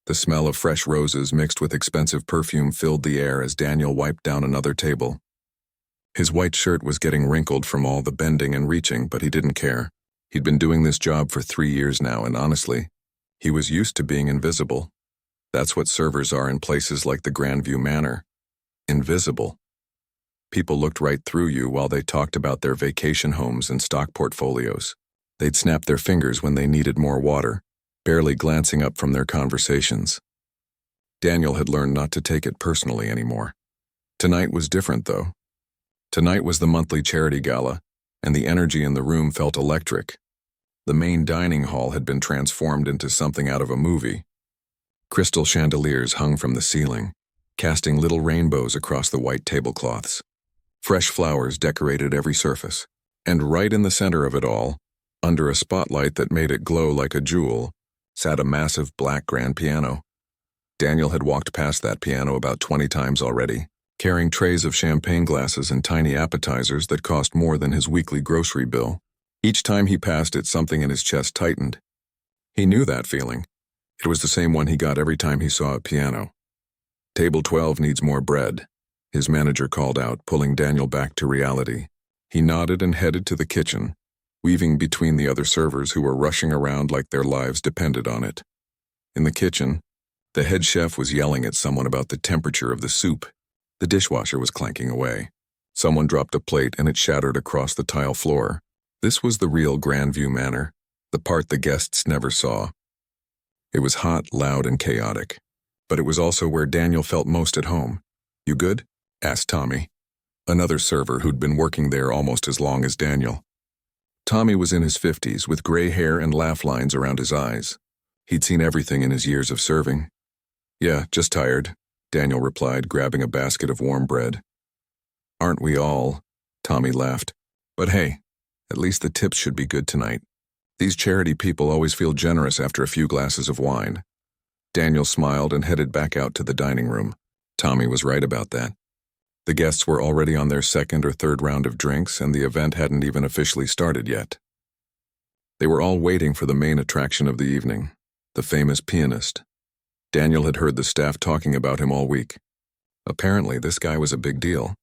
The smell of fresh roses mixed with expensive perfume filled the air as Daniel wiped down another table. His white shirt was getting wrinkled from all the bending and reaching, but he didn't care. He'd been doing this job for 3 years now, and honestly, he was used to being invisible. That's what servers are in places like the Grandview Manor. Invisible. People looked right through you while they talked about their vacation homes and stock portfolios. They'd snap their fingers when they needed more water, barely glancing up from their conversations. Daniel had learned not to take it personally anymore. Tonight was different, though. Tonight was the monthly charity gala, and the energy in the room felt electric. The main dining hall had been transformed into something out of a movie. Crystal chandeliers hung from the ceiling, casting little rainbows across the white tablecloths. Fresh flowers decorated every surface, and right in the center of it all, under a spotlight that made it glow like a jewel, sat a massive black grand piano. Daniel had walked past that piano about 20 times already, carrying trays of champagne glasses and tiny appetizers that cost more than his weekly grocery bill. Each time he passed it, something in his chest tightened. He knew that feeling. It was the same one he got every time he saw a piano. "Table 12 needs more bread," his manager called out, pulling Daniel back to reality. He nodded and headed to the kitchen, weaving between the other servers who were rushing around like their lives depended on it. In the kitchen, the head chef was yelling at someone about the temperature of the soup. The dishwasher was clanking away. Someone dropped a plate and it shattered across the tile floor. This was the real Grandview Manor, the part the guests never saw. It was hot, loud, and chaotic, but it was also where Daniel felt most at home. "You good?" asked Tommy, another server who'd been working there almost as long as Daniel. Tommy was in his 50s with gray hair and laugh lines around his eyes. He'd seen everything in his years of serving. "Yeah, just tired," Daniel replied, grabbing a basket of warm bread. "Aren't we all?" Tommy laughed. "But hey, at least the tips should be good tonight. These charity people always feel generous after a few glasses of wine." Daniel smiled and headed back out to the dining room. Tommy was right about that. The guests were already on their second or third round of drinks, and the event hadn't even officially started yet. They were all waiting for the main attraction of the evening, the famous pianist. Daniel had heard the staff talking about him all week. Apparently, this guy was a big deal.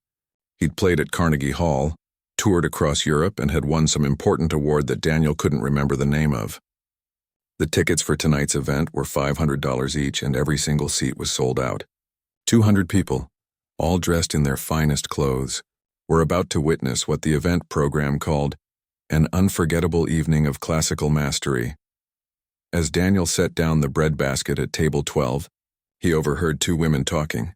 He'd played at Carnegie Hall, toured across Europe, and had won some important award that Daniel couldn't remember the name of. The tickets for tonight's event were $500 each, and every single seat was sold out. 200 people, all dressed in their finest clothes, were about to witness what the event program called an unforgettable evening of classical mastery. As Daniel set down the breadbasket at table 12, he overheard two women talking.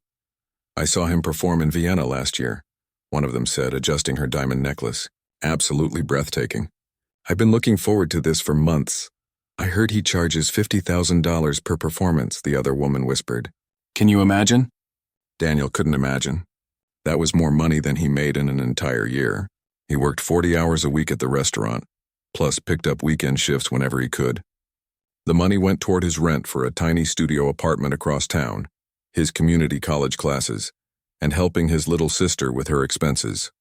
"I saw him perform in Vienna last year," one of them said, adjusting her diamond necklace. "Absolutely breathtaking. I've been looking forward to this for months." "I heard he charges $50,000 per performance," the other woman whispered. "Can you imagine?" Daniel couldn't imagine. That was more money than he made in an entire year. He worked 40 hours a week at the restaurant, plus picked up weekend shifts whenever he could. The money went toward his rent for a tiny studio apartment across town, his community college classes, and helping his little sister with her expenses.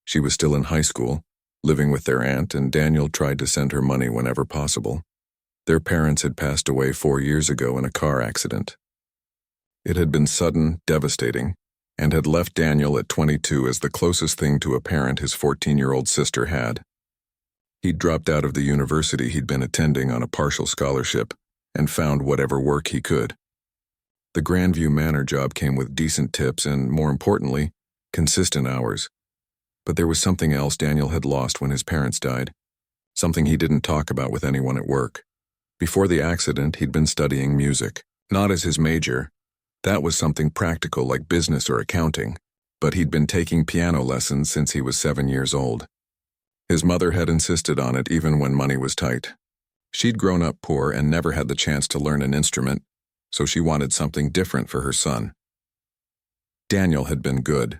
She was still in high school, living with their aunt, and Daniel tried to send her money whenever possible. Their parents had passed away 4 years ago in a car accident. It had been sudden, devastating, and had left Daniel at 22 as the closest thing to a parent his 14-year-old sister had. He'd dropped out of the university he'd been attending on a partial scholarship and found whatever work he could. The Grandview Manor job came with decent tips and, more importantly, consistent hours. But there was something else Daniel had lost when his parents died, something he didn't talk about with anyone at work. Before the accident, he'd been studying music, not as his major. That was something practical like business or accounting, but he'd been taking piano lessons since he was 7 years old. His mother had insisted on it even when money was tight. She'd grown up poor and never had the chance to learn an instrument, so she wanted something different for her son. Daniel had been good,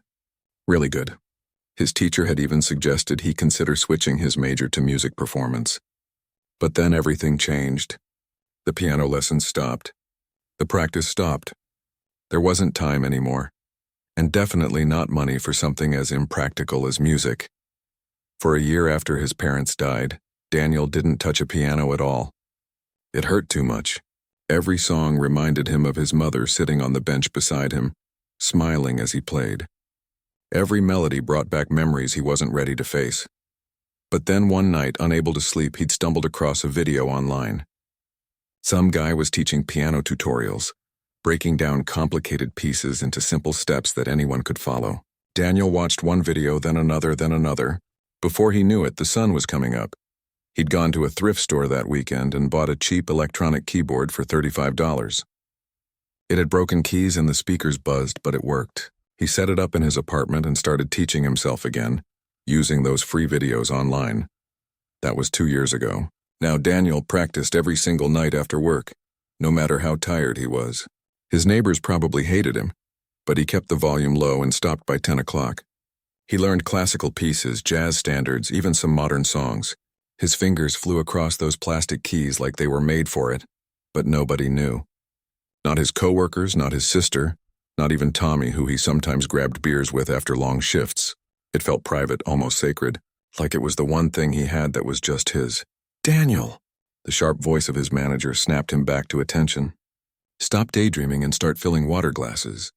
really good. His teacher had even suggested he consider switching his major to music performance. But then everything changed. The piano lessons stopped. The practice stopped. There wasn't time anymore, and definitely not money for something as impractical as music. For a year after his parents died, Daniel didn't touch a piano at all. It hurt too much. Every song reminded him of his mother sitting on the bench beside him, smiling as he played. Every melody brought back memories he wasn't ready to face. But then one night, unable to sleep, he'd stumbled across a video online. Some guy was teaching piano tutorials, breaking down complicated pieces into simple steps that anyone could follow. Daniel watched one video, then another. Before he knew it, the sun was coming up. He'd gone to a thrift store that weekend and bought a cheap electronic keyboard for $35. It had broken keys and the speakers buzzed, but it worked. He set it up in his apartment and started teaching himself again, using those free videos online. That was 2 years ago. Now Daniel practiced every single night after work, no matter how tired he was. His neighbors probably hated him, but he kept the volume low and stopped by 10 o'clock. He learned classical pieces, jazz standards, even some modern songs. His fingers flew across those plastic keys like they were made for it, but nobody knew. Not his coworkers, not his sister, not even Tommy, who he sometimes grabbed beers with after long shifts. It felt private, almost sacred, like it was the one thing he had that was just his. Daniel! The sharp voice of his manager snapped him back to attention. Stop daydreaming and start filling water glasses.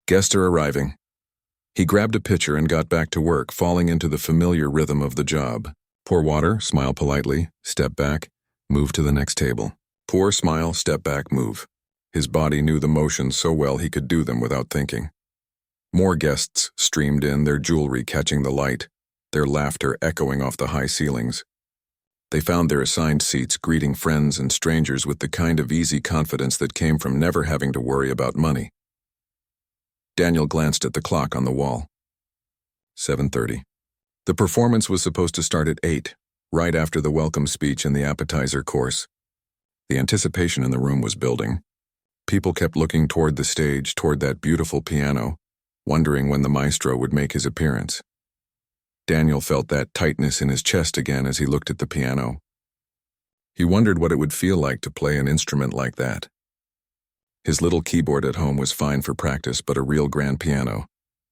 Guests are arriving. He grabbed a pitcher and got back to work, falling into the familiar rhythm of the job. Pour water, smile politely, step back, move to the next table. Pour, smile, step back, move. His body knew the motions so well he could do them without thinking. More guests streamed in, their jewelry catching the light, their laughter echoing off the high ceilings. They found their assigned seats, greeting friends and strangers with the kind of easy confidence that came from never having to worry about money. Daniel glanced at the clock on the wall. 7:30. The performance was supposed to start at 8, right after the welcome speech and the appetizer course. The anticipation in the room was building. People kept looking toward the stage, toward that beautiful piano, wondering when the maestro would make his appearance. Daniel felt that tightness in his chest again as he looked at the piano. He wondered what it would feel like to play an instrument like that. His little keyboard at home was fine for practice, but a real grand piano,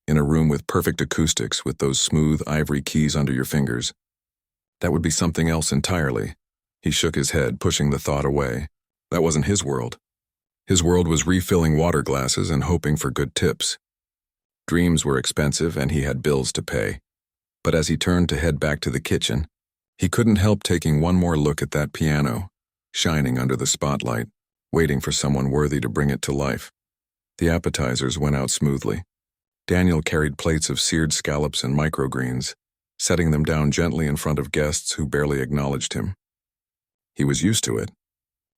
in a room with perfect acoustics, with those smooth ivory keys under your fingers, that would be something else entirely. He shook his head, pushing the thought away. That wasn't his world. His world was refilling water glasses and hoping for good tips. Dreams were expensive and he had bills to pay. But as he turned to head back to the kitchen, he couldn't help taking one more look at that piano, shining under the spotlight, waiting for someone worthy to bring it to life. The appetizers went out smoothly. Daniel carried plates of seared scallops and microgreens, setting them down gently in front of guests who barely acknowledged him. He was used to it.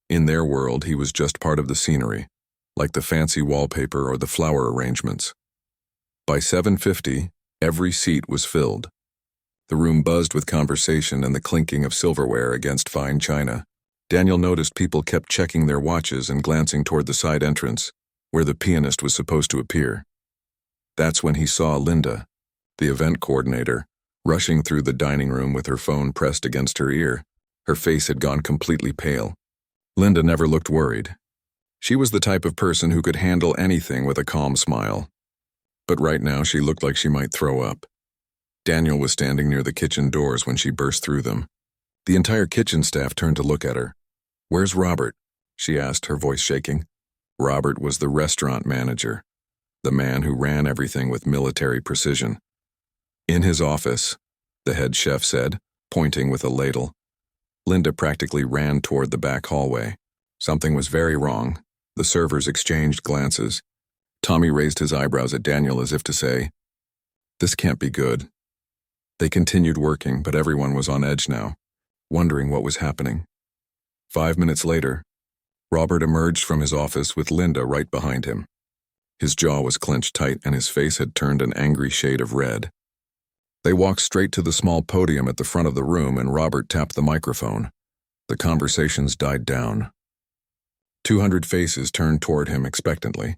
In their world, he was just part of the scenery, like the fancy wallpaper or the flower arrangements. By 7:50, every seat was filled. The room buzzed with conversation and the clinking of silverware against fine china. Daniel noticed people kept checking their watches and glancing toward the side entrance, where the pianist was supposed to appear. That's when he saw Linda, the event coordinator, rushing through the dining room with her phone pressed against her ear. Her face had gone completely pale. Linda never looked worried. She was the type of person who could handle anything with a calm smile. But right now she looked like she might throw up. Daniel was standing near the kitchen doors when she burst through them. The entire kitchen staff turned to look at her. "Where's Robert?" she asked, her voice shaking. Robert was the restaurant manager, the man who ran everything with military precision. "In his office," the head chef said, pointing with a ladle. Linda practically ran toward the back hallway. Something was very wrong. The servers exchanged glances. Tommy raised his eyebrows at Daniel as if to say, "This can't be good." They continued working, but everyone was on edge now, wondering what was happening. 5 minutes later, Robert emerged from his office with Linda right behind him. His jaw was clenched tight and his face had turned an angry shade of red. They walked straight to the small podium at the front of the room and Robert tapped the microphone. The conversations died down. 200 faces turned toward him expectantly.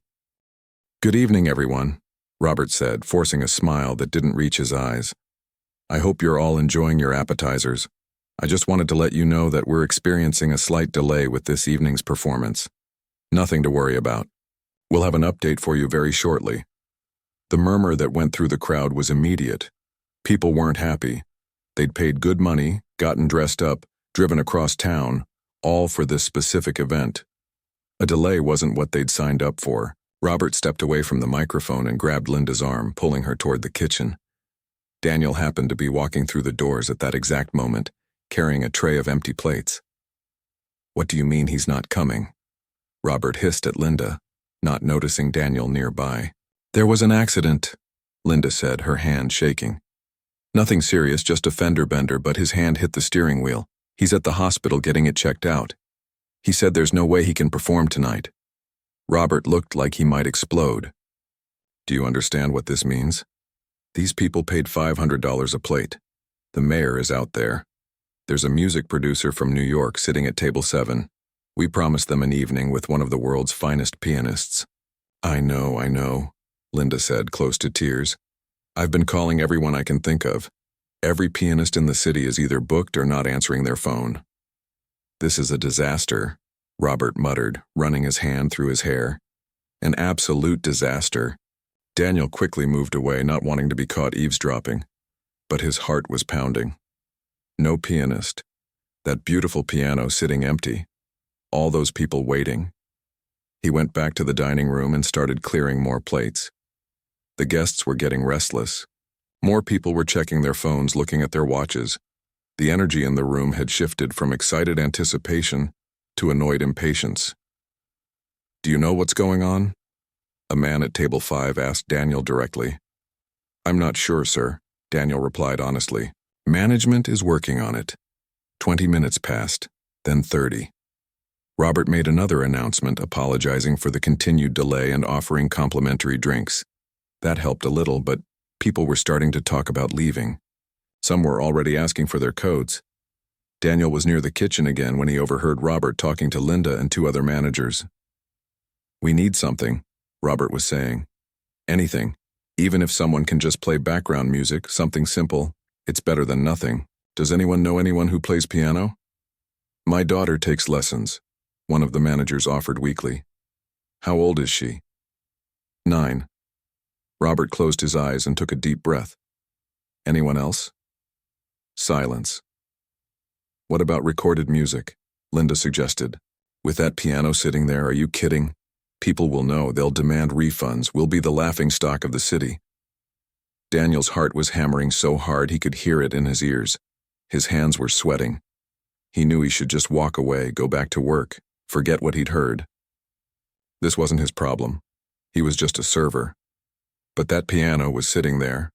"Good evening, everyone," Robert said, forcing a smile that didn't reach his eyes. "I hope you're all enjoying your appetizers. I just wanted to let you know that we're experiencing a slight delay with this evening's performance. Nothing to worry about. We'll have an update for you very shortly." The murmur that went through the crowd was immediate. People weren't happy. They'd paid good money, gotten dressed up, driven across town, all for this specific event. A delay wasn't what they'd signed up for. Robert stepped away from the microphone and grabbed Linda's arm, pulling her toward the kitchen. Daniel happened to be walking through the doors at that exact moment, carrying a tray of empty plates. "What do you mean he's not coming?" Robert hissed at Linda, not noticing Daniel nearby. "There was an accident," Linda said, her hand shaking. "Nothing serious, just a fender bender, but his hand hit the steering wheel. He's at the hospital getting it checked out. He said there's no way he can perform tonight." Robert looked like he might explode. "Do you understand what this means? These people paid $500 a plate. The mayor is out there. There's a music producer from New York sitting at table 7. We promised them an evening with one of the world's finest pianists." I know, Linda said, close to tears. "I've been calling everyone I can think of. Every pianist in the city is either booked or not answering their phone." "This is a disaster," Robert muttered, running his hand through his hair. "An absolute disaster." Daniel quickly moved away, not wanting to be caught eavesdropping. But his heart was pounding. No pianist. That beautiful piano sitting empty. All those people waiting. He went back to the dining room and started clearing more plates. The guests were getting restless. More people were checking their phones, looking at their watches. The energy in the room had shifted from excited anticipation to annoyed impatience. "Do you know what's going on?" A man at table 5 asked Daniel directly. "I'm not sure, sir," Daniel replied honestly. "Management is working on it." 20 minutes passed, then 30. Robert made another announcement, apologizing for the continued delay and offering complimentary drinks. That helped a little, but people were starting to talk about leaving. Some were already asking for their coats. Daniel was near the kitchen again when he overheard Robert talking to Linda and 2 other managers. "We need something," Robert was saying. "Anything. Even if someone can just play background music, something simple, it's better than nothing. Does anyone know anyone who plays piano?" "My daughter takes lessons," one of the managers offered weakly. "How old is she?" 9. Robert closed his eyes and took a deep breath. "Anyone else?" Silence. "What about recorded music?" Linda suggested. "With that piano sitting there, are you kidding? People will know, they'll demand refunds, we'll be the laughingstock of the city." Daniel's heart was hammering so hard he could hear it in his ears. His hands were sweating. He knew he should just walk away, go back to work, forget what he'd heard. This wasn't his problem. He was just a server. But that piano was sitting there,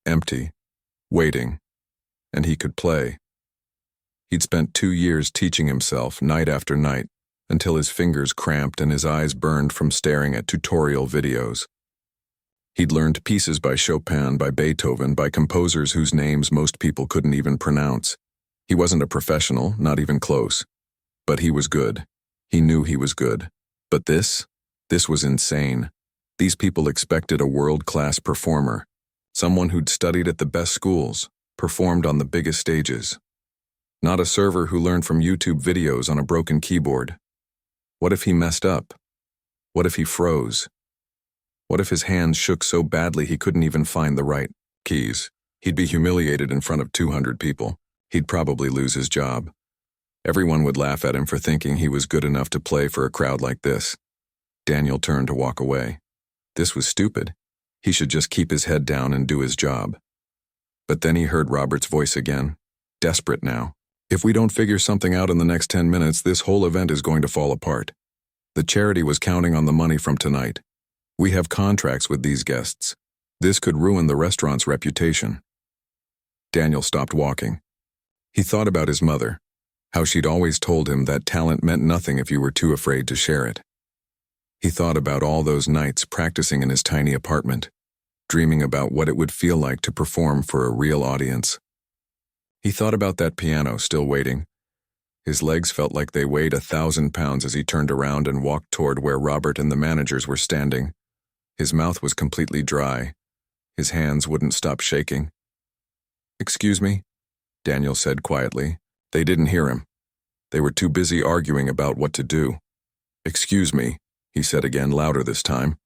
empty, waiting, and he could play. He'd spent 2 years teaching himself, night after night, until his fingers cramped and his eyes burned from staring at tutorial videos. He'd learned pieces by Chopin, by Beethoven, by composers whose names most people couldn't even pronounce. He wasn't a professional, not even close. But he was good. He knew he was good. But this was insane. These people expected a world-class performer, someone who'd studied at the best schools, performed on the biggest stages. Not a server who learned from YouTube videos on a broken keyboard. What if he messed up? What if he froze? What if his hands shook so badly he couldn't even find the right keys? He'd be humiliated in front of 200 people. He'd probably lose his job. Everyone would laugh at him for thinking he was good enough to play for a crowd like this. Daniel turned to walk away. This was stupid. He should just keep his head down and do his job. But then he heard Robert's voice again, desperate now. "If we don't figure something out in the next 10 minutes, this whole event is going to fall apart. The charity was counting on the money from tonight. We have contracts with these guests. This could ruin the restaurant's reputation." Daniel stopped walking. He thought about his mother, how she'd always told him that talent meant nothing if you were too afraid to share it. He thought about all those nights practicing in his tiny apartment, dreaming about what it would feel like to perform for a real audience. He thought about that piano still waiting. His legs felt like they weighed 1,000 pounds as he turned around and walked toward where Robert and the managers were standing. His mouth was completely dry. His hands wouldn't stop shaking. "Excuse me," Daniel said quietly. They didn't hear him. They were too busy arguing about what to do. "Excuse me," he said again, louder this time.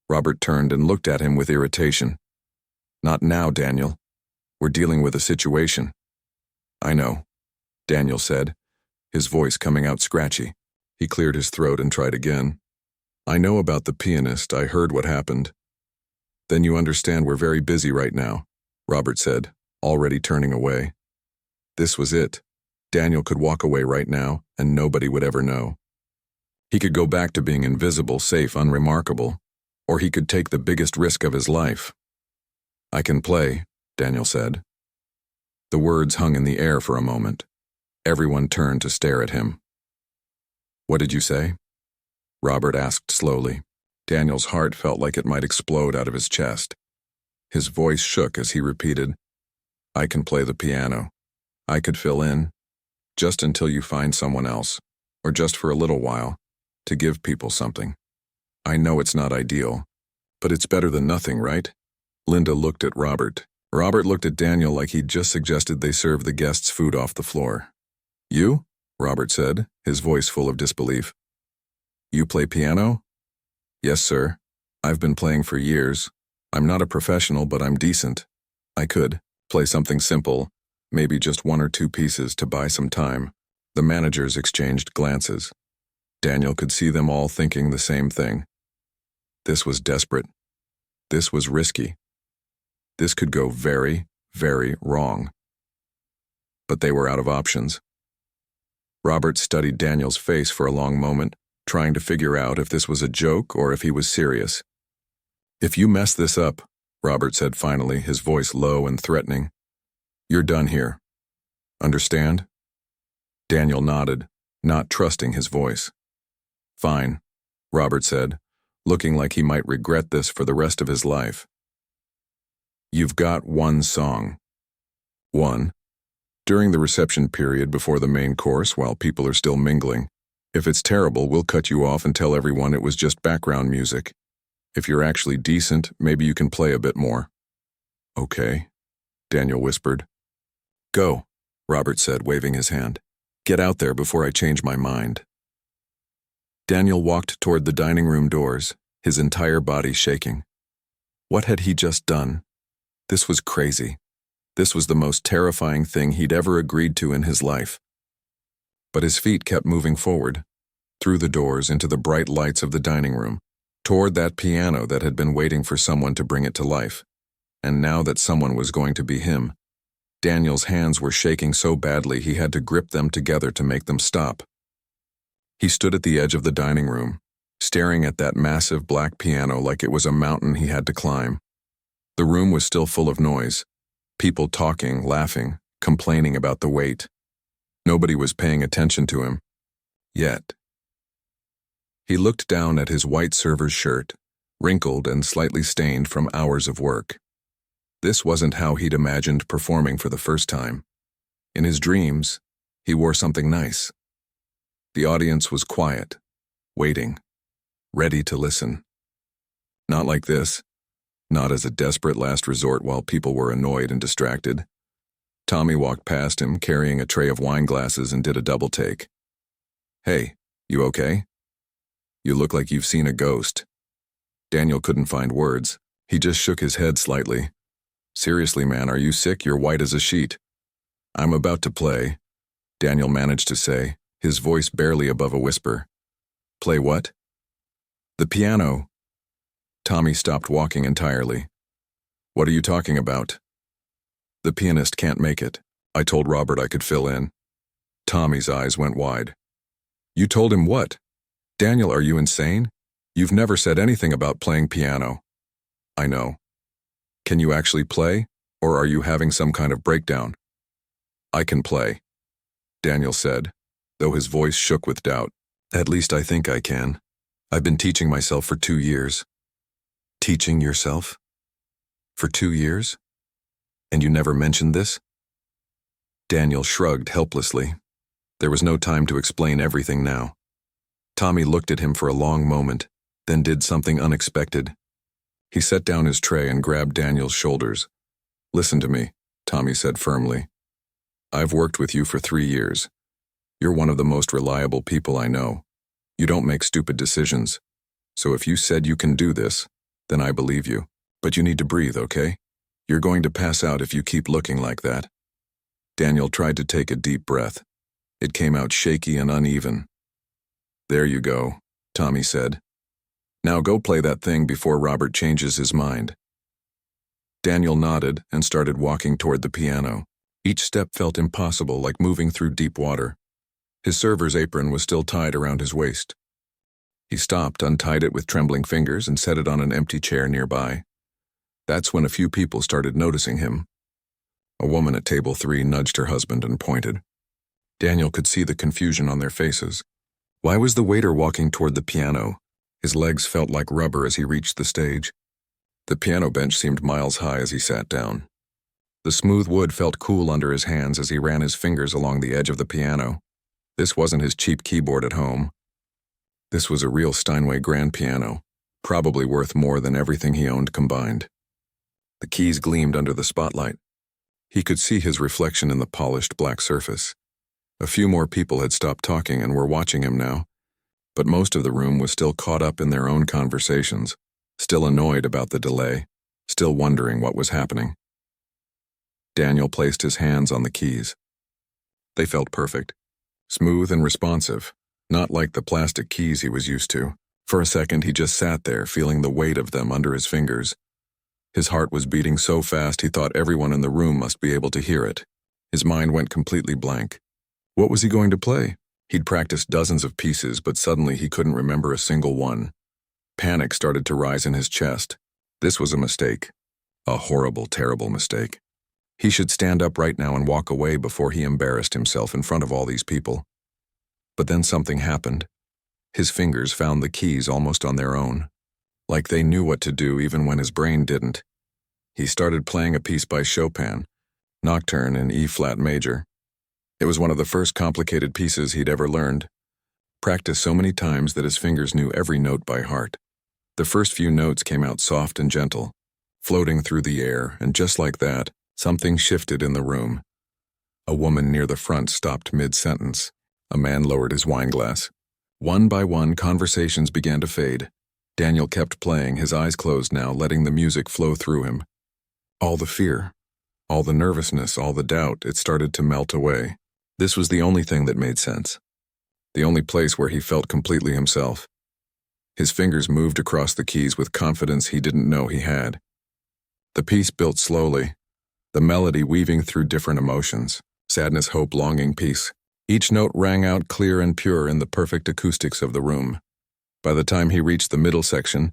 Robert turned and looked at him with irritation. "Not now, Daniel. We're dealing with a situation." "I know," Daniel said, his voice coming out scratchy. He cleared his throat and tried again. I know about the pianist. I heard what happened. Then you understand we're very busy right now, Robert said, already turning away. This was it. Daniel could walk away right now, and nobody would ever know. He could go back to being invisible, safe, unremarkable, or he could take the biggest risk of his life. I can play, Daniel said. The words hung in the air for a moment. Everyone turned to stare at him. What did you say? Robert asked slowly. Daniel's heart felt like it might explode out of his chest. His voice shook as he repeated, I can play the piano. I could fill in, just until you find someone else, or just for a little while, to give people something. I know it's not ideal, but it's better than nothing, right? Linda looked at Robert. Robert looked at Daniel like he'd just suggested they serve the guests food off the floor. You? Robert said, his voice full of disbelief. You play piano? Yes, sir. I've been playing for years. I'm not a professional, but I'm decent. I could play something simple, maybe just 1 or 2 pieces to buy some time. The managers exchanged glances. Daniel could see them all thinking the same thing. This was desperate. This was risky. This could go very, very wrong. But they were out of options. Robert studied Daniel's face for a long moment, trying to figure out if this was a joke or if he was serious. If you mess this up, Robert said finally, his voice low and threatening, you're done here. Understand? Daniel nodded, not trusting his voice. Fine, Robert said, looking like he might regret this for the rest of his life. You've got 1 song. 1. During the reception period before the main course while people are still mingling. If it's terrible, we'll cut you off and tell everyone it was just background music. If you're actually decent, maybe you can play a bit more. Okay, Daniel whispered. Go, Robert said, waving his hand. Get out there before I change my mind. Daniel walked toward the dining room doors, his entire body shaking. What had he just done? This was crazy. This was the most terrifying thing he'd ever agreed to in his life. But his feet kept moving forward, through the doors into the bright lights of the dining room, toward that piano that had been waiting for someone to bring it to life. And now that someone was going to be him, Daniel's hands were shaking so badly he had to grip them together to make them stop. He stood at the edge of the dining room, staring at that massive black piano like it was a mountain he had to climb. The room was still full of noise, people talking, laughing, complaining about the wait. Nobody was paying attention to him. Yet. He looked down at his white server's shirt, wrinkled and slightly stained from hours of work. This wasn't how he'd imagined performing for the first time. In his dreams, he wore something nice. The audience was quiet, waiting, ready to listen. Not like this. Not as a desperate last resort while people were annoyed and distracted. Tommy walked past him carrying a tray of wine glasses and did a double take. Hey, you okay? You look like you've seen a ghost. Daniel couldn't find words. He just shook his head slightly. Seriously, man, are you sick? You're white as a sheet. I'm about to play, Daniel managed to say, his voice barely above a whisper. Play what? The piano. Tommy stopped walking entirely. What are you talking about? The pianist can't make it. I told Robert I could fill in. Tommy's eyes went wide. You told him what? Daniel, are you insane? You've never said anything about playing piano. I know. Can you actually play, or are you having some kind of breakdown? I can play, Daniel said, though his voice shook with doubt. At least I think I can. I've been teaching myself for 2 years. Teaching yourself? For 2 years? And you never mentioned this? Daniel shrugged helplessly. There was no time to explain everything now. Tommy looked at him for a long moment, then did something unexpected. He set down his tray and grabbed Daniel's shoulders. Listen to me, Tommy said firmly. I've worked with you for 3 years. You're one of the most reliable people I know. You don't make stupid decisions. So if you said you can do this, then I believe you. But you need to breathe, okay? You're going to pass out if you keep looking like that. Daniel tried to take a deep breath. It came out shaky and uneven. "There you go," Tommy said. "Now go play that thing before Robert changes his mind." Daniel nodded and started walking toward the piano. Each step felt impossible, like moving through deep water. His server's apron was still tied around his waist. He stopped, untied it with trembling fingers, and set it on an empty chair nearby. That's when a few people started noticing him. A woman at table 3 nudged her husband and pointed. Daniel could see the confusion on their faces. Why was the waiter walking toward the piano? His legs felt like rubber as he reached the stage. The piano bench seemed miles high as he sat down. The smooth wood felt cool under his hands as he ran his fingers along the edge of the piano. This wasn't his cheap keyboard at home. This was a real Steinway grand piano, probably worth more than everything he owned combined. The keys gleamed under the spotlight. He could see his reflection in the polished black surface. A few more people had stopped talking and were watching him now, but most of the room was still caught up in their own conversations, still annoyed about the delay, still wondering what was happening. Daniel placed his hands on the keys. They felt perfect, smooth and responsive, not like the plastic keys he was used to. For a second, he just sat there, feeling the weight of them under his fingers. His heart was beating so fast he thought everyone in the room must be able to hear it. His mind went completely blank. What was he going to play? He'd practiced dozens of pieces, but suddenly he couldn't remember a single one. Panic started to rise in his chest. This was a mistake. A horrible, terrible mistake. He should stand up right now and walk away before he embarrassed himself in front of all these people. But then something happened. His fingers found the keys almost on their own, like they knew what to do even when his brain didn't. He started playing a piece by Chopin, Nocturne in E-flat major. It was one of the first complicated pieces he'd ever learned, practiced so many times that his fingers knew every note by heart. The first few notes came out soft and gentle, floating through the air, and just like that, something shifted in the room. A woman near the front stopped mid-sentence. A man lowered his wine glass. One by one, conversations began to fade. Daniel kept playing, his eyes closed now, letting the music flow through him. All the fear, all the nervousness, all the doubt, it started to melt away. This was the only thing that made sense. The only place where he felt completely himself. His fingers moved across the keys with confidence he didn't know he had. The piece built slowly, the melody weaving through different emotions, sadness, hope, longing, peace. Each note rang out clear and pure in the perfect acoustics of the room. By the time he reached the middle section,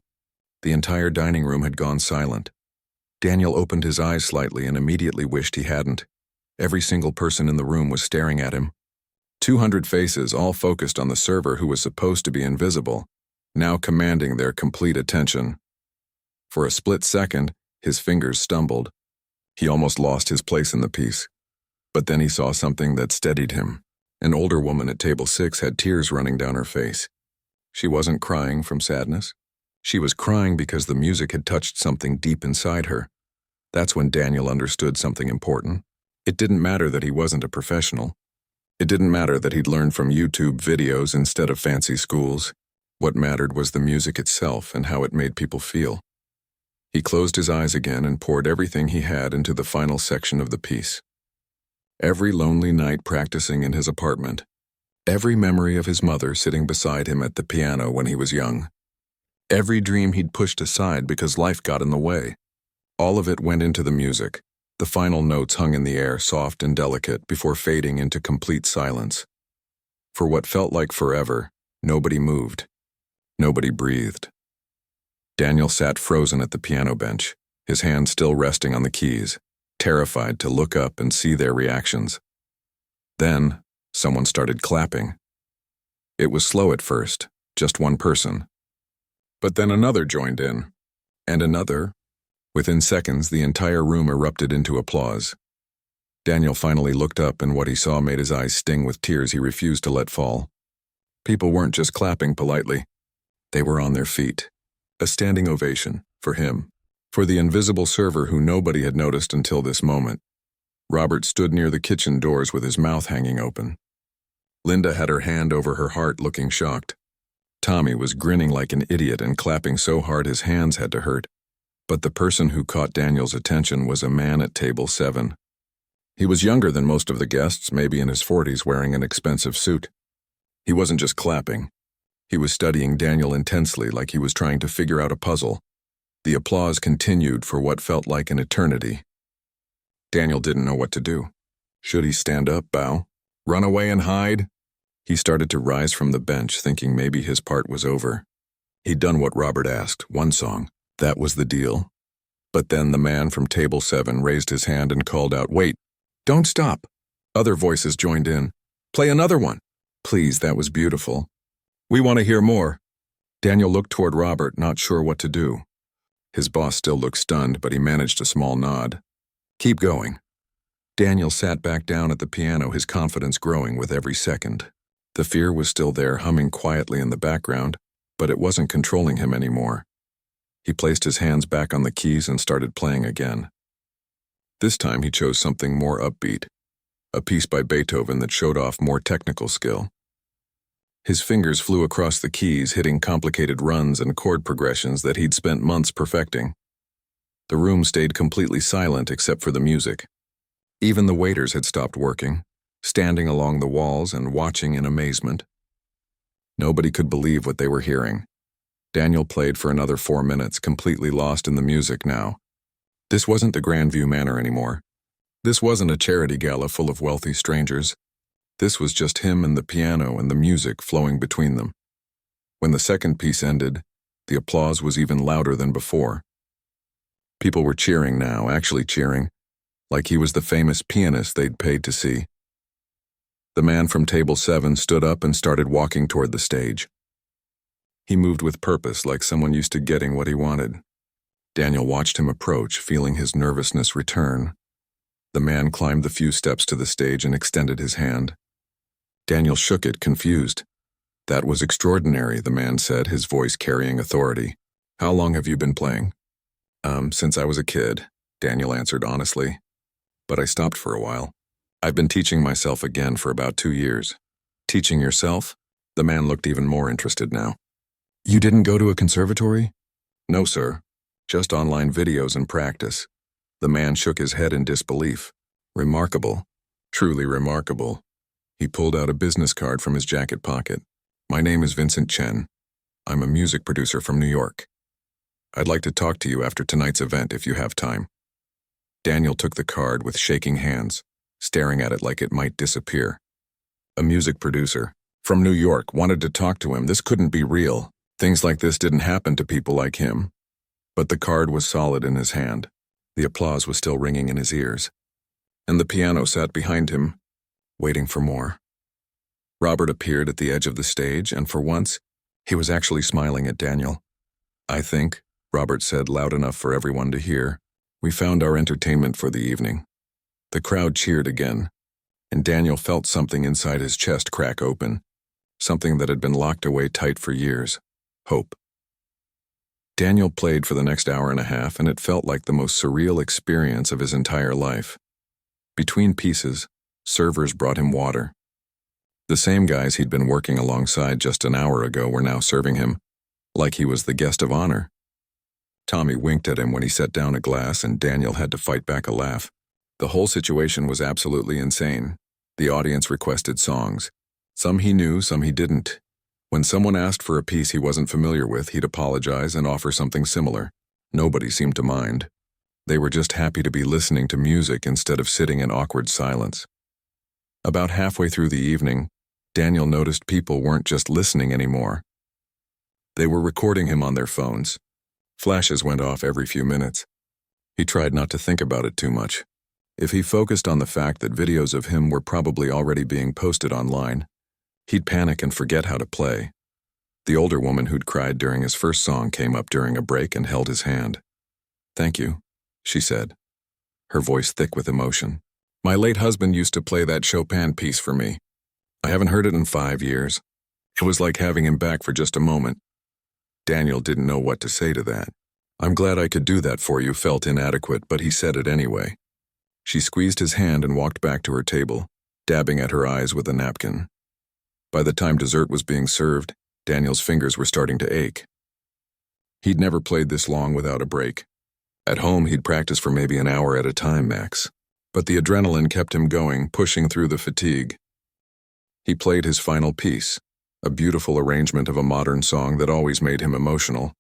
the entire dining room had gone silent. Daniel opened his eyes slightly and immediately wished he hadn't. Every single person in the room was staring at him. 200 faces, all focused on the server who was supposed to be invisible, now commanding their complete attention. For a split second, his fingers stumbled. He almost lost his place in the piece. But then he saw something that steadied him. An older woman at table 6 had tears running down her face. She wasn't crying from sadness. She was crying because the music had touched something deep inside her. That's when Daniel understood something important. It didn't matter that he wasn't a professional. It didn't matter that he'd learned from YouTube videos instead of fancy schools. What mattered was the music itself and how it made people feel. He closed his eyes again and poured everything he had into the final section of the piece. Every lonely night practicing in his apartment. Every memory of his mother sitting beside him at the piano when he was young. Every dream he'd pushed aside because life got in the way. All of it went into the music. The final notes hung in the air, soft and delicate, before fading into complete silence. For what felt like forever, nobody moved. Nobody breathed. Daniel sat frozen at the piano bench, his hands still resting on the keys, terrified to look up and see their reactions. Then, someone started clapping. It was slow at first, just one person. But then another joined in, and another. Within seconds, the entire room erupted into applause. Daniel finally looked up, and what he saw made his eyes sting with tears he refused to let fall. People weren't just clapping politely. They were on their feet. A standing ovation, for him. For the invisible server who nobody had noticed until this moment. Robert stood near the kitchen doors with his mouth hanging open. Linda had her hand over her heart, looking shocked. Tommy was grinning like an idiot and clapping so hard his hands had to hurt. But the person who caught Daniel's attention was a man at table 7. He was younger than most of the guests, maybe in his 40s, wearing an expensive suit. He wasn't just clapping. He was studying Daniel intensely like he was trying to figure out a puzzle. The applause continued for what felt like an eternity. Daniel didn't know what to do. Should he stand up, bow, run away and hide? He started to rise from the bench, thinking maybe his part was over. He'd done what Robert asked, one song. That was the deal. But then the man from table 7 raised his hand and called out, "Wait, don't stop." Other voices joined in. "Play another one." "Please, that was beautiful." "We want to hear more." Daniel looked toward Robert, not sure what to do. His boss still looked stunned, but he managed a small nod. "Keep going." Daniel sat back down at the piano, his confidence growing with every second. The fear was still there, humming quietly in the background, but it wasn't controlling him anymore. He placed his hands back on the keys and started playing again. This time he chose something more upbeat, a piece by Beethoven that showed off more technical skill. His fingers flew across the keys, hitting complicated runs and chord progressions that he'd spent months perfecting. The room stayed completely silent except for the music. Even the waiters had stopped working, standing along the walls and watching in amazement. Nobody could believe what they were hearing. Daniel played for another 4 minutes, completely lost in the music now. This wasn't the Grandview Manor anymore. This wasn't a charity gala full of wealthy strangers. This was just him and the piano and the music flowing between them. When the second piece ended, the applause was even louder than before. People were cheering now, actually cheering, like he was the famous pianist they'd paid to see. The man from table 7 stood up and started walking toward the stage. He moved with purpose, like someone used to getting what he wanted. Daniel watched him approach, feeling his nervousness return. The man climbed the few steps to the stage and extended his hand. Daniel shook it, confused. "That was extraordinary," the man said, his voice carrying authority. "How long have you been playing?" Since I was a kid," Daniel answered honestly. "But I stopped for a while. I've been teaching myself again for about 2 years." "Teaching yourself?" The man looked even more interested now. "You didn't go to a conservatory?" "No, sir. Just online videos and practice." The man shook his head in disbelief. "Remarkable. Truly remarkable." He pulled out a business card from his jacket pocket. "My name is Vincent Chen. I'm a music producer from New York. I'd like to talk to you after tonight's event if you have time." Daniel took the card with shaking hands, staring at it like it might disappear. A music producer from New York wanted to talk to him. This couldn't be real. Things like this didn't happen to people like him. But the card was solid in his hand. The applause was still ringing in his ears. And the piano sat behind him, waiting for more. Robert appeared at the edge of the stage, and for once, he was actually smiling at Daniel. "I think," Robert said loud enough for everyone to hear, "we found our entertainment for the evening." The crowd cheered again, and Daniel felt something inside his chest crack open, something that had been locked away tight for years. Hope. Daniel played for the next hour and a half, and it felt like the most surreal experience of his entire life. Between pieces, servers brought him water. The same guys he'd been working alongside just an hour ago were now serving him, like he was the guest of honor. Tommy winked at him when he set down a glass, and Daniel had to fight back a laugh. The whole situation was absolutely insane. The audience requested songs. Some he knew, some he didn't. When someone asked for a piece he wasn't familiar with, he'd apologize and offer something similar. Nobody seemed to mind. They were just happy to be listening to music instead of sitting in awkward silence. About halfway through the evening, Daniel noticed people weren't just listening anymore. They were recording him on their phones. Flashes went off every few minutes. He tried not to think about it too much. If he focused on the fact that videos of him were probably already being posted online, he'd panic and forget how to play. The older woman who'd cried during his first song came up during a break and held his hand. "Thank you," she said, her voice thick with emotion. "My late husband used to play that Chopin piece for me. I haven't heard it in 5 years. It was like having him back for just a moment." Daniel didn't know what to say to that. "I'm glad I could do that for you," felt inadequate, but he said it anyway. She squeezed his hand and walked back to her table, dabbing at her eyes with a napkin. By the time dessert was being served, Daniel's fingers were starting to ache. He'd never played this long without a break. At home, he'd practice for maybe an hour at a time max. But the adrenaline kept him going, pushing through the fatigue. He played his final piece, a beautiful arrangement of a modern song that always made him emotional.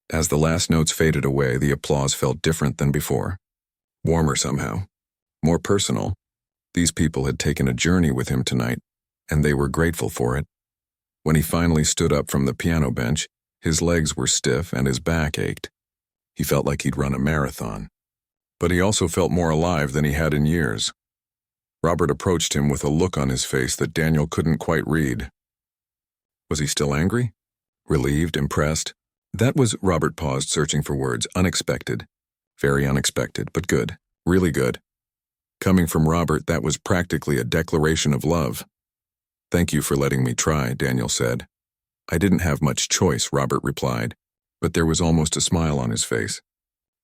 As the last notes faded away, the applause felt different than before. Warmer somehow. More personal. These people had taken a journey with him tonight, and they were grateful for it. When he finally stood up from the piano bench, his legs were stiff and his back ached. He felt like he'd run a marathon. But he also felt more alive than he had in years. Robert approached him with a look on his face that Daniel couldn't quite read. Was he still angry? Relieved? Impressed? That was, Robert paused, searching for words, unexpected. Very unexpected, but good. Really good. Coming from Robert, that was practically a declaration of love. "Thank you for letting me try," Daniel said. "I didn't have much choice," Robert replied, but there was almost a smile on his face.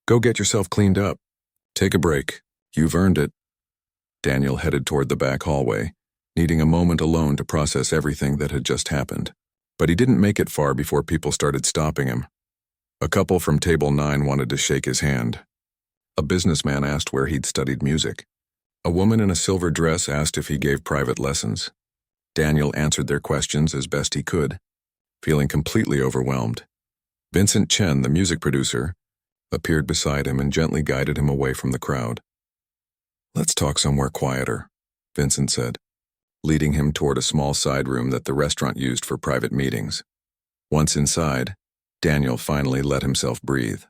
"Go get yourself cleaned up. Take a break. You've earned it." Daniel headed toward the back hallway, needing a moment alone to process everything that had just happened. But he didn't make it far before people started stopping him. A couple from Table 9 wanted to shake his hand. A businessman asked where he'd studied music. A woman in a silver dress asked if he gave private lessons. Daniel answered their questions as best he could, feeling completely overwhelmed. Vincent Chen, the music producer, appeared beside him and gently guided him away from the crowd. "Let's talk somewhere quieter," Vincent said, leading him toward a small side room that the restaurant used for private meetings. Once inside, Daniel finally let himself breathe.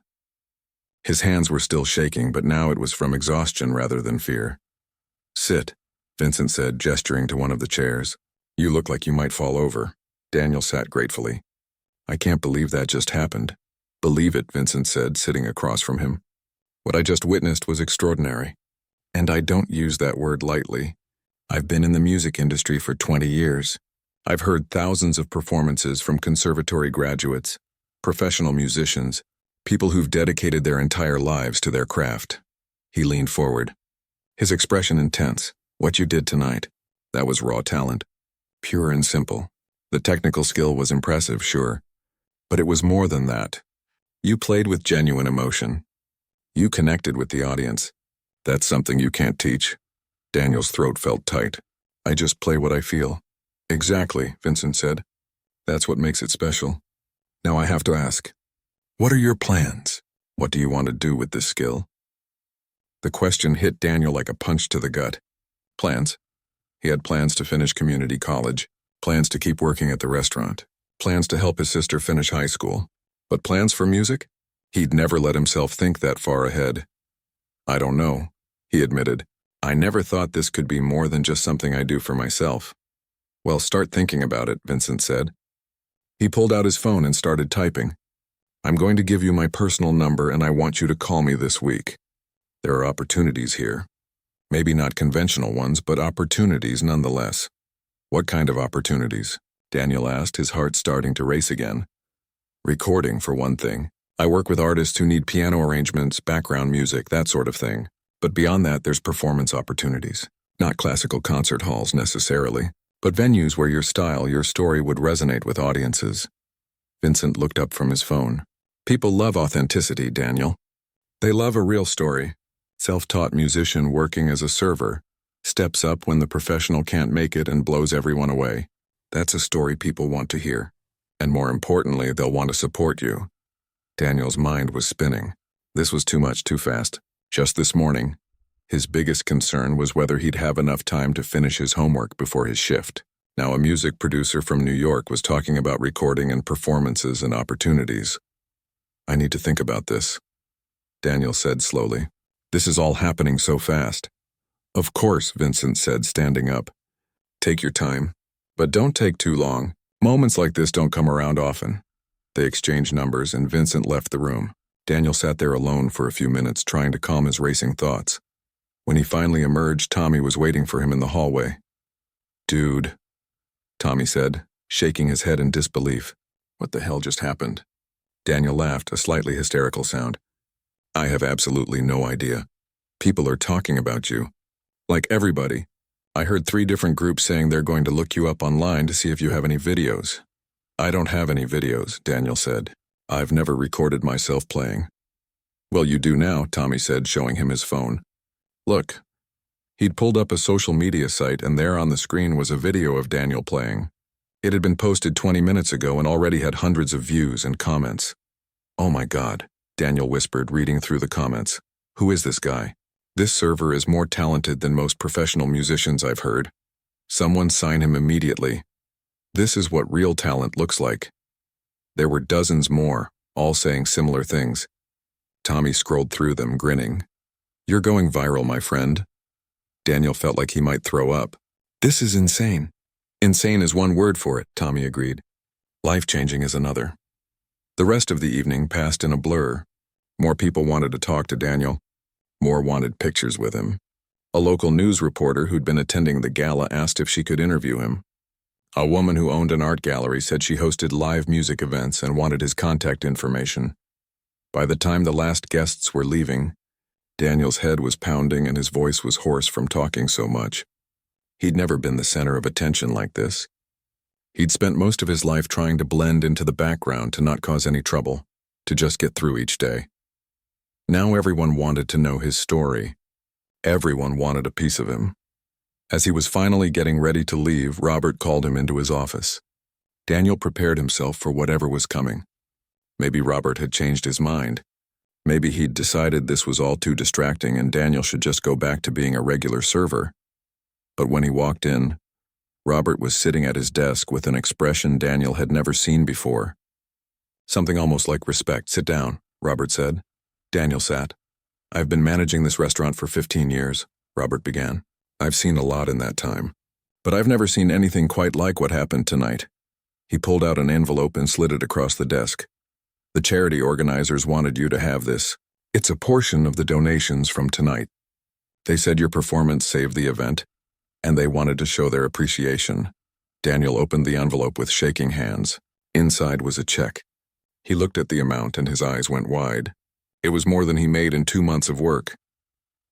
His hands were still shaking, but now it was from exhaustion rather than fear. "Sit," Vincent said, gesturing to one of the chairs. "You look like you might fall over." Daniel sat gratefully. "I can't believe that just happened." "Believe it," Vincent said, sitting across from him. "What I just witnessed was extraordinary. And I don't use that word lightly. I've been in the music industry for 20 years. I've heard thousands of performances from conservatory graduates, professional musicians, people who've dedicated their entire lives to their craft." He leaned forward, his expression intense. "What you did tonight, that was raw talent. Pure and simple. The technical skill was impressive, sure. But it was more than that. You played with genuine emotion. You connected with the audience. That's something you can't teach." Daniel's throat felt tight. "I just play what I feel." "Exactly," Vincent said. "That's what makes it special. Now I have to ask, what are your plans? What do you want to do with this skill?" The question hit Daniel like a punch to the gut. Plans? He had plans to finish community college, plans to keep working at the restaurant, plans to help his sister finish high school. But plans for music? He'd never let himself think that far ahead. "I don't know," he admitted. "I never thought this could be more than just something I do for myself." "Well, start thinking about it," Vincent said. He pulled out his phone and started typing. "I'm going to give you my personal number and I want you to call me this week. There are opportunities here. Maybe not conventional ones, but opportunities nonetheless." "What kind of opportunities?" Daniel asked, his heart starting to race again. "Recording, for one thing. I work with artists who need piano arrangements, background music, that sort of thing. But beyond that, there's performance opportunities. Not classical concert halls necessarily, but venues where your style, your story would resonate with audiences." Vincent looked up from his phone. "People love authenticity, Daniel. They love a real story. Self-taught musician working as a server, steps up when the professional can't make it and blows everyone away. That's a story people want to hear. And more importantly, they'll want to support you." Daniel's mind was spinning. This was too much, too fast. Just this morning, his biggest concern was whether he'd have enough time to finish his homework before his shift. Now a music producer from New York was talking about recording and performances and opportunities. "I need to think about this," Daniel said slowly. "This is all happening so fast." "Of course," Vincent said, standing up. "Take your time. But don't take too long. Moments like this don't come around often." They exchanged numbers and Vincent left the room. Daniel sat there alone for a few minutes, trying to calm his racing thoughts. When he finally emerged, Tommy was waiting for him in the hallway. "Dude," Tommy said, shaking his head in disbelief. "What the hell just happened?" Daniel laughed, a slightly hysterical sound. "I have absolutely no idea. People are talking about you. Like everybody. I heard 3 different groups saying they're going to look you up online to see if you have any videos." "I don't have any videos," Daniel said. "I've never recorded myself playing." "Well, you do now," Tommy said, showing him his phone. "Look." He'd pulled up a social media site and there on the screen was a video of Daniel playing. It had been posted 20 minutes ago and already had hundreds of views and comments. "Oh my God," Daniel whispered, reading through the comments. "Who is this guy? This server is more talented than most professional musicians I've heard. Someone sign him immediately. This is what real talent looks like." There were dozens more, all saying similar things. Tommy scrolled through them, grinning. "You're going viral, my friend." Daniel felt like he might throw up. "This is insane." "Insane is one word for it," Tommy agreed. "Life-changing is another." The rest of the evening passed in a blur. More people wanted to talk to Daniel. More wanted pictures with him. A local news reporter who'd been attending the gala asked if she could interview him. A woman who owned an art gallery said she hosted live music events and wanted his contact information. By the time the last guests were leaving, Daniel's head was pounding and his voice was hoarse from talking so much. He'd never been the center of attention like this. He'd spent most of his life trying to blend into the background to not cause any trouble, to just get through each day. Now everyone wanted to know his story. Everyone wanted a piece of him. As he was finally getting ready to leave, Robert called him into his office. Daniel prepared himself for whatever was coming. Maybe Robert had changed his mind. Maybe he'd decided this was all too distracting and Daniel should just go back to being a regular server. But when he walked in, Robert was sitting at his desk with an expression Daniel had never seen before. Something almost like respect. "Sit down," Robert said. Daniel sat. "I've been managing this restaurant for 15 years, Robert began. "I've seen a lot in that time. But I've never seen anything quite like what happened tonight." He pulled out an envelope and slid it across the desk. "The charity organizers wanted you to have this. It's a portion of the donations from tonight. They said your performance saved the event, and they wanted to show their appreciation." Daniel opened the envelope with shaking hands. Inside was a check. He looked at the amount and his eyes went wide. It was more than he made in 2 months of work.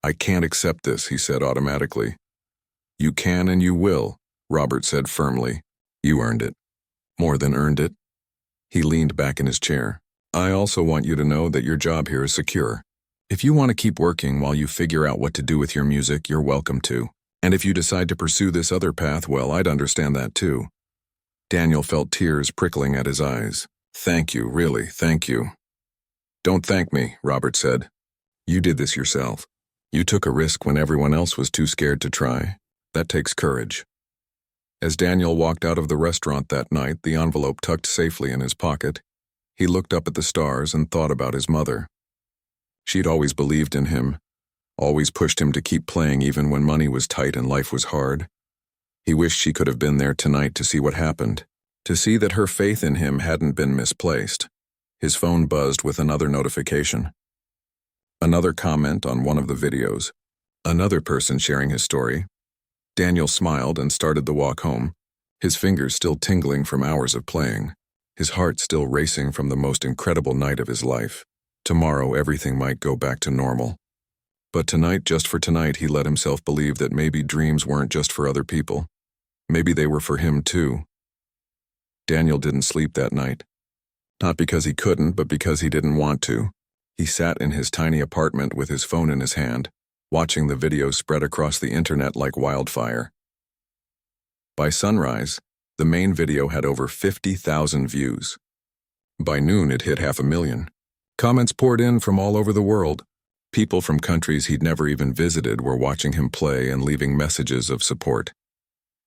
"I can't accept this," he said automatically. "You can and you will," Robert said firmly. "You earned it." "More than earned it." He leaned back in his chair. "I also want you to know that your job here is secure. If you want to keep working while you figure out what to do with your music, you're welcome to. And if you decide to pursue this other path, well, I'd understand that too." Daniel felt tears prickling at his eyes. "Thank you, really, thank you." "Don't thank me," Robert said. "You did this yourself. You took a risk when everyone else was too scared to try. That takes courage." As Daniel walked out of the restaurant that night, the envelope tucked safely in his pocket, he looked up at the stars and thought about his mother. She'd always believed in him, always pushed him to keep playing even when money was tight and life was hard. He wished she could have been there tonight to see what happened, to see that her faith in him hadn't been misplaced. His phone buzzed with another notification. Another comment on one of the videos. Another person sharing his story. Daniel smiled and started the walk home, his fingers still tingling from hours of playing, his heart still racing from the most incredible night of his life. Tomorrow everything might go back to normal. But tonight, just for tonight, he let himself believe that maybe dreams weren't just for other people. Maybe they were for him too. Daniel didn't sleep that night. Not because he couldn't, but because he didn't want to. He sat in his tiny apartment with his phone in his hand, watching the videos spread across the internet like wildfire. By sunrise, the main video had over 50,000 views. By noon, it hit 500,000. Comments poured in from all over the world. People from countries he'd never even visited were watching him play and leaving messages of support.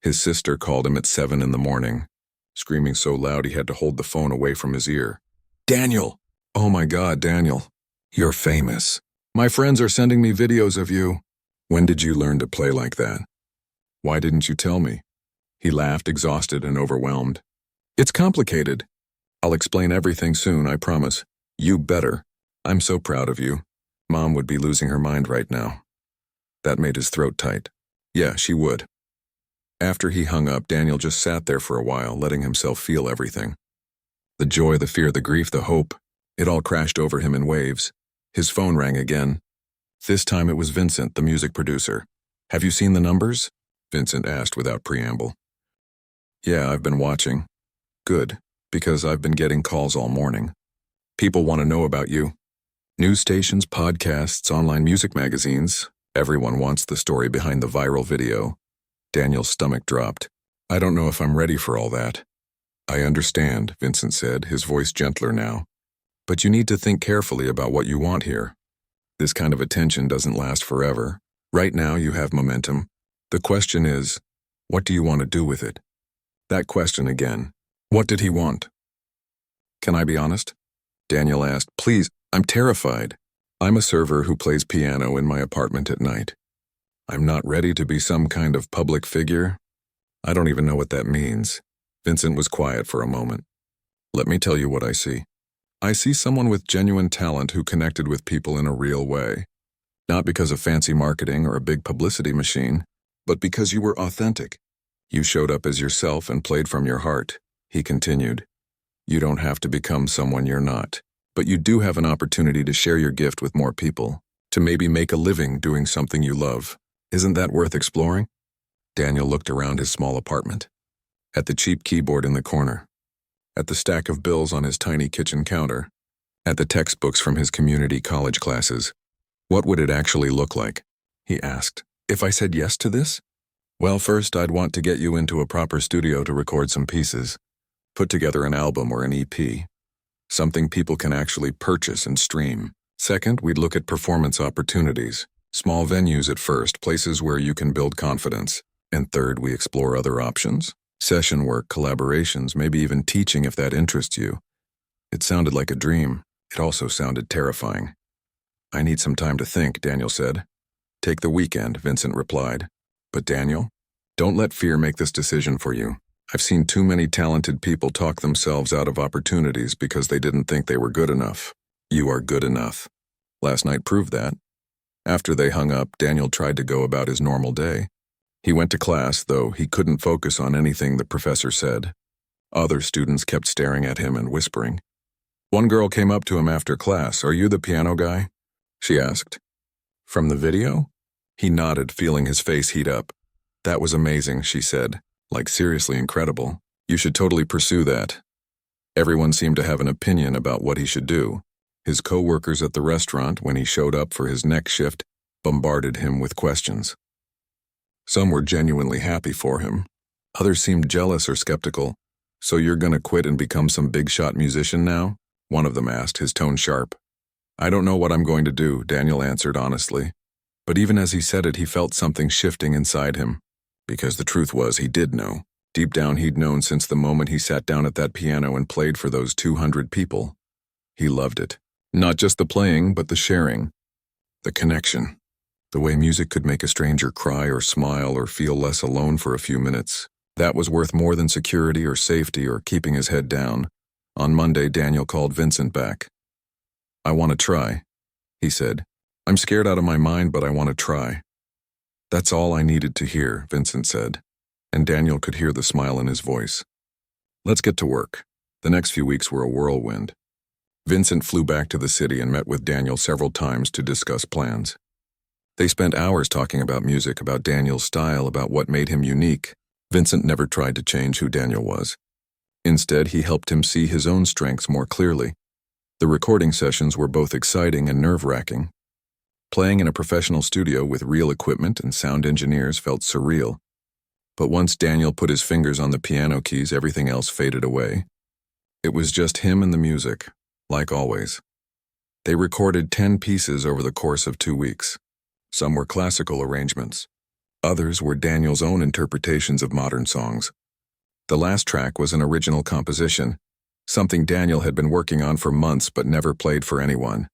His sister called him at 7 in the morning, screaming so loud he had to hold the phone away from his ear. "Daniel! Oh my God, Daniel. You're famous. My friends are sending me videos of you. When did you learn to play like that? Why didn't you tell me?" He laughed, exhausted and overwhelmed. "It's complicated. I'll explain everything soon, I promise. You better. I'm so proud of you. Mom would be losing her mind right now." That made his throat tight. Yeah, she would. After he hung up, Daniel just sat there for a while, letting himself feel everything. The joy, the fear, the grief, the hope. It all crashed over him in waves. His phone rang again. This time it was Vincent, the music producer. "Have you seen the numbers?" Vincent asked without preamble. "Yeah, I've been watching." "Good, because I've been getting calls all morning. People want to know about you. News stations, podcasts, online music magazines. Everyone wants the story behind the viral video." Daniel's stomach dropped. "I don't know if I'm ready for all that." I understand, Vincent said, his voice gentler now. But you need to think carefully about what you want here. This kind of attention doesn't last forever. Right now you have momentum. The question is, what do you want to do with it? That question again. What did he want? Can I be honest? Daniel asked. Please, I'm terrified. I'm a server who plays piano in my apartment at night. I'm not ready to be some kind of public figure. I don't even know what that means. Vincent was quiet for a moment. Let me tell you what I see. I see someone with genuine talent who connected with people in a real way. Not because of fancy marketing or a big publicity machine, but because you were authentic. You showed up as yourself and played from your heart, he continued. You don't have to become someone you're not, but you do have an opportunity to share your gift with more people, to maybe make a living doing something you love. Isn't that worth exploring? Daniel looked around his small apartment. At the cheap keyboard in the corner. At the stack of bills on his tiny kitchen counter. At the textbooks from his community college classes. What would it actually look like? He asked. If I said yes to this? Well, first I'd want to get you into a proper studio to record some pieces. Put together an album or an EP. Something people can actually purchase and stream. Second, we'd look at performance opportunities. Small venues at first, places where you can build confidence. And third, we explore other options. Session work, collaborations, maybe even teaching if that interests you. It sounded like a dream. It also sounded terrifying. I need some time to think, Daniel said. Take the weekend, Vincent replied. But Daniel, don't let fear make this decision for you. I've seen too many talented people talk themselves out of opportunities because they didn't think they were good enough. You are good enough. Last night proved that. After they hung up, Daniel tried to go about his normal day. He went to class, though he couldn't focus on anything the professor said. Other students kept staring at him and whispering. One girl came up to him after class. Are you the piano guy? She asked. From the video? He nodded, feeling his face heat up. That was amazing, she said. Like seriously incredible. You should totally pursue that. Everyone seemed to have an opinion about what he should do. His co-workers at the restaurant, when he showed up for his next shift, bombarded him with questions. Some were genuinely happy for him. Others seemed jealous or skeptical. So you're gonna quit and become some big-shot musician now? One of them asked, his tone sharp. I don't know what I'm going to do, Daniel answered honestly. But even as he said it, he felt something shifting inside him. Because the truth was, he did know. Deep down, he'd known since the moment he sat down at that piano and played for those 200 people. He loved it. Not just the playing, but the sharing. The connection. The way music could make a stranger cry or smile or feel less alone for a few minutes. That was worth more than security or safety or keeping his head down. On Monday, Daniel called Vincent back. I want to try, he said. I'm scared out of my mind, but I want to try. That's all I needed to hear, Vincent said, and Daniel could hear the smile in his voice. Let's get to work. The next few weeks were a whirlwind. Vincent flew back to the city and met with Daniel several times to discuss plans. They spent hours talking about music, about Daniel's style, about what made him unique. Vincent never tried to change who Daniel was. Instead, he helped him see his own strengths more clearly. The recording sessions were both exciting and nerve-wracking. Playing in a professional studio with real equipment and sound engineers felt surreal. But once Daniel put his fingers on the piano keys, everything else faded away. It was just him and the music, like always. They recorded 10 pieces over the course of 2 weeks. Some were classical arrangements. Others were Daniel's own interpretations of modern songs. The last track was an original composition, something Daniel had been working on for months but never played for anyone.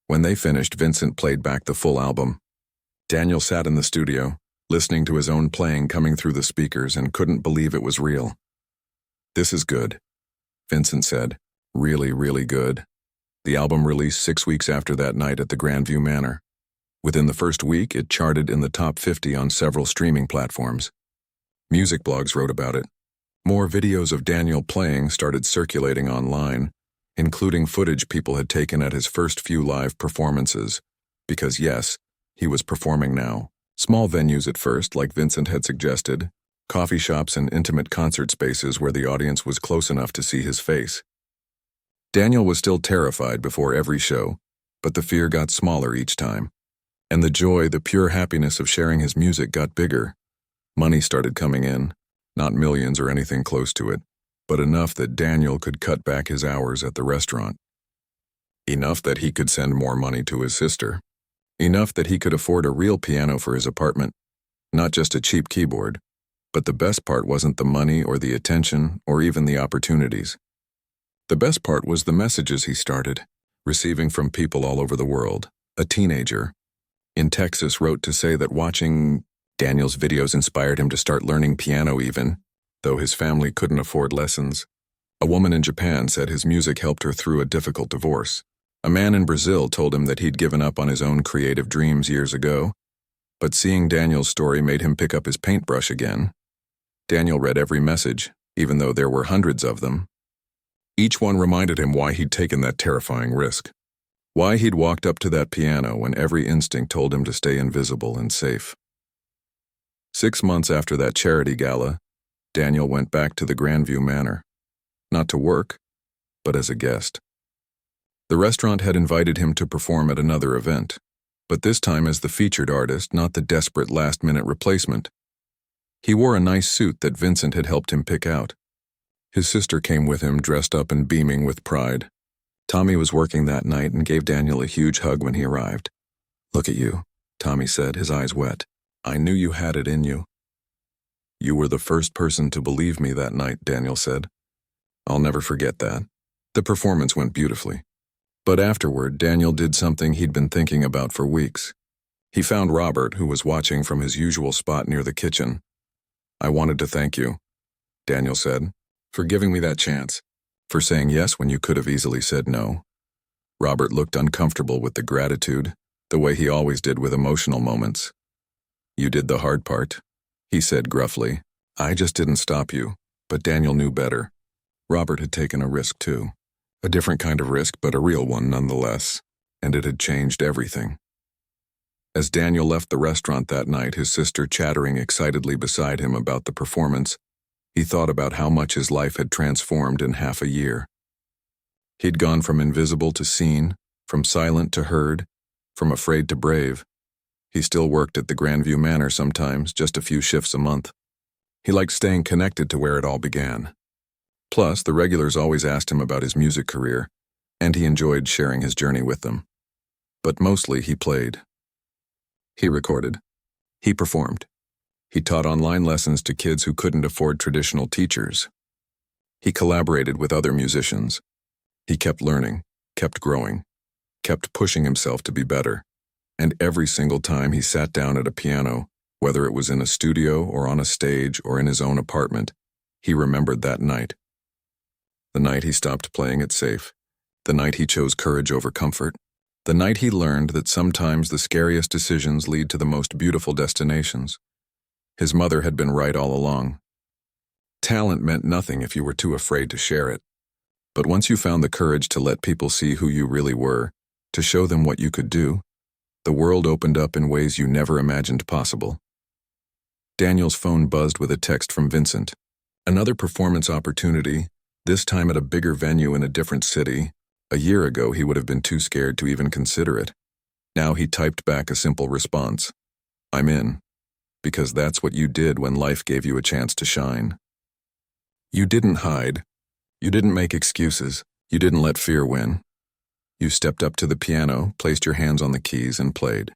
When they finished, Vincent played back the full album. Daniel sat in the studio, listening to his own playing coming through the speakers, and couldn't believe it was real. This is good, Vincent said. Really, really good. The album released 6 weeks after that night at the Grandview Manor. Within the first week, it charted in the top 50 on several streaming platforms. Music blogs wrote about it. More videos of Daniel playing started circulating online, including footage people had taken at his first few live performances. Because yes, he was performing now. Small venues at first, like Vincent had suggested, coffee shops and intimate concert spaces where the audience was close enough to see his face. Daniel was still terrified before every show, but the fear got smaller each time. And the joy, the pure happiness of sharing his music got bigger. Money started coming in, not millions or anything close to it, but enough that Daniel could cut back his hours at the restaurant. Enough that he could send more money to his sister. Enough that he could afford a real piano for his apartment, not just a cheap keyboard. But the best part wasn't the money or the attention or even the opportunities. The best part was the messages he started receiving from people all over the world. A teenager in Texas wrote to say that watching Daniel's videos inspired him to start learning piano even, though his family couldn't afford lessons. A woman in Japan said his music helped her through a difficult divorce. A man in Brazil told him that he'd given up on his own creative dreams years ago, but seeing Daniel's story made him pick up his paintbrush again. Daniel read every message, even though there were hundreds of them. Each one reminded him why he'd taken that terrifying risk. Why he'd walked up to that piano when every instinct told him to stay invisible and safe. 6 months after that charity gala, Daniel went back to the Grandview Manor. Not to work, but as a guest. The restaurant had invited him to perform at another event, but this time as the featured artist, not the desperate last-minute replacement. He wore a nice suit that Vincent had helped him pick out. His sister came with him, dressed up and beaming with pride. Tommy was working that night and gave Daniel a huge hug when he arrived. "Look at you," Tommy said, his eyes wet. "I knew you had it in you." "You were the first person to believe me that night," Daniel said. "I'll never forget that." The performance went beautifully. But afterward, Daniel did something he'd been thinking about for weeks. He found Robert, who was watching from his usual spot near the kitchen. "I wanted to thank you," Daniel said, "for giving me that chance, for saying yes when you could have easily said no." Robert looked uncomfortable with the gratitude, the way he always did with emotional moments. "You did the hard part," he said gruffly. "I just didn't stop you," but Daniel knew better. Robert had taken a risk too. A different kind of risk, but a real one nonetheless, and it had changed everything. As Daniel left the restaurant that night, his sister chattering excitedly beside him about the performance, he thought about how much his life had transformed in half a year. He'd gone from invisible to seen, from silent to heard, from afraid to brave. He still worked at the Grandview Manor sometimes, just a few shifts a month. He liked staying connected to where it all began. Plus, the regulars always asked him about his music career, and he enjoyed sharing his journey with them. But mostly he played. He recorded. He performed. He taught online lessons to kids who couldn't afford traditional teachers. He collaborated with other musicians. He kept learning, kept growing, kept pushing himself to be better. And every single time he sat down at a piano, whether it was in a studio or on a stage or in his own apartment, he remembered that night. The night he stopped playing it safe. The night he chose courage over comfort. The night he learned that sometimes the scariest decisions lead to the most beautiful destinations. His mother had been right all along. Talent meant nothing if you were too afraid to share it. But once you found the courage to let people see who you really were, to show them what you could do, the world opened up in ways you never imagined possible. Daniel's phone buzzed with a text from Vincent. Another performance opportunity, this time at a bigger venue in a different city. A year ago, he would have been too scared to even consider it. Now he typed back a simple response. "I'm in. Because that's what you did when life gave you a chance to shine." You didn't hide. You didn't make excuses. You didn't let fear win. You stepped up to the piano, placed your hands on the keys, and played.